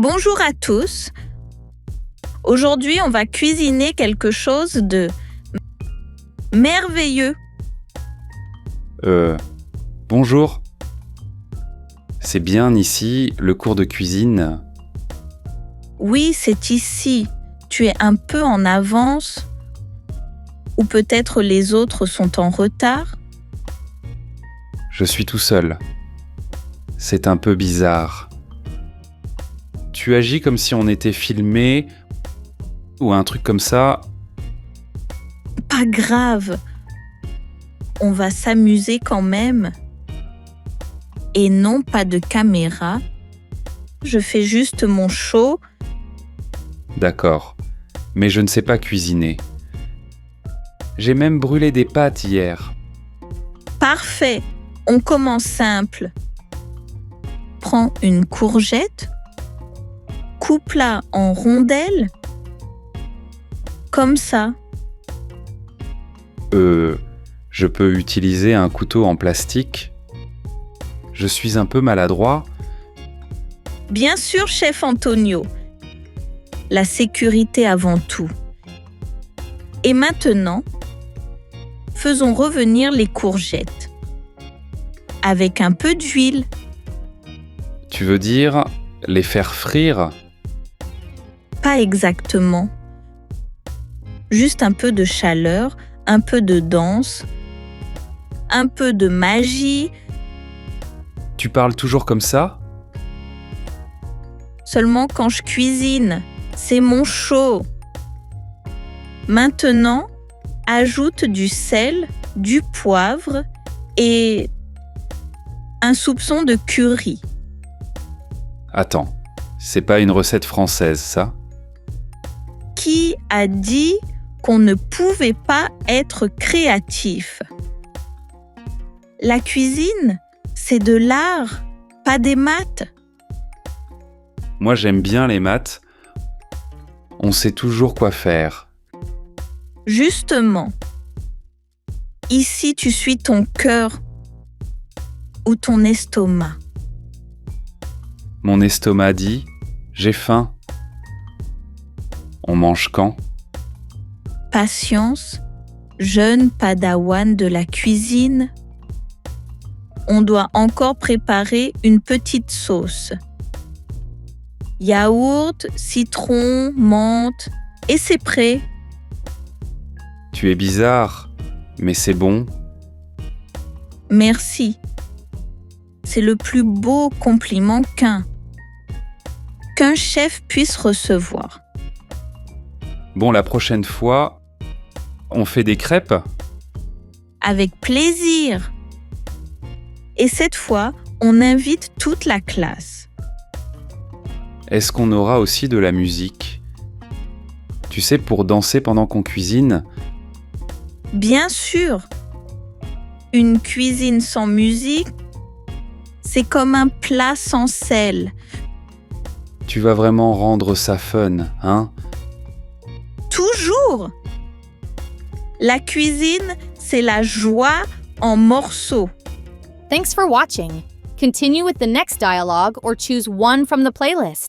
Bonjour à tous. Aujourd'hui, on va cuisiner quelque chose de merveilleux. Bonjour. C'est bien ici, le cours de cuisine. Oui, c'est ici. Tu es un peu en avance. Ou peut-être les autres sont en retard. Je suis tout seul. C'est un peu bizarre. Tu agis comme si on était filmé ou un truc comme ça. Pas grave. On va s'amuser quand même. Et non, pas de caméra. Je fais juste mon show. D'accord. Mais je ne sais pas cuisiner. J'ai même brûlé des pâtes hier. Parfait. On commence simple. Prends une courgette. Coupe-la en rondelles. Comme ça. Je peux utiliser un couteau en plastique. Je suis un peu maladroit. Bien sûr, chef Antonio. La sécurité avant tout. Et maintenant, faisons revenir les courgettes. Avec un peu d'huile. Tu veux dire les faire frire? Pas exactement. Juste un peu de chaleur, un peu de danse, un peu de magie. Tu parles toujours comme ça? Seulement quand je cuisine. C'est mon show. Maintenant, ajoute du sel, du poivre et un soupçon de curry. Attends, c'est pas une recette française, ça? Qui a dit qu'on ne pouvait pas être créatif? La cuisine, c'est de l'art, pas des maths. Moi, j'aime bien les maths. On sait toujours quoi faire. Justement, ici tu suis ton cœur ou ton estomac. Mon estomac dit « J'ai faim ». On mange quand? Patience, jeune padawan de la cuisine. On doit encore préparer une petite sauce. Yaourt, citron, menthe, et c'est prêt. Tu es bizarre, mais c'est bon. Merci. C'est le plus beau compliment qu'un chef puisse recevoir. Bon, la prochaine fois, on fait des crêpes? Avec plaisir. Et cette fois, on invite toute la classe. Est-ce qu'on aura aussi de la musique? Tu sais, pour danser pendant qu'on cuisine? Bien sûr. Une cuisine sans musique, c'est comme un plat sans sel. Tu vas vraiment rendre ça fun, hein? Toujours. La cuisine, c'est la joie en morceaux. Thanks for watching. Continue with the next dialogue or choose one from the playlist.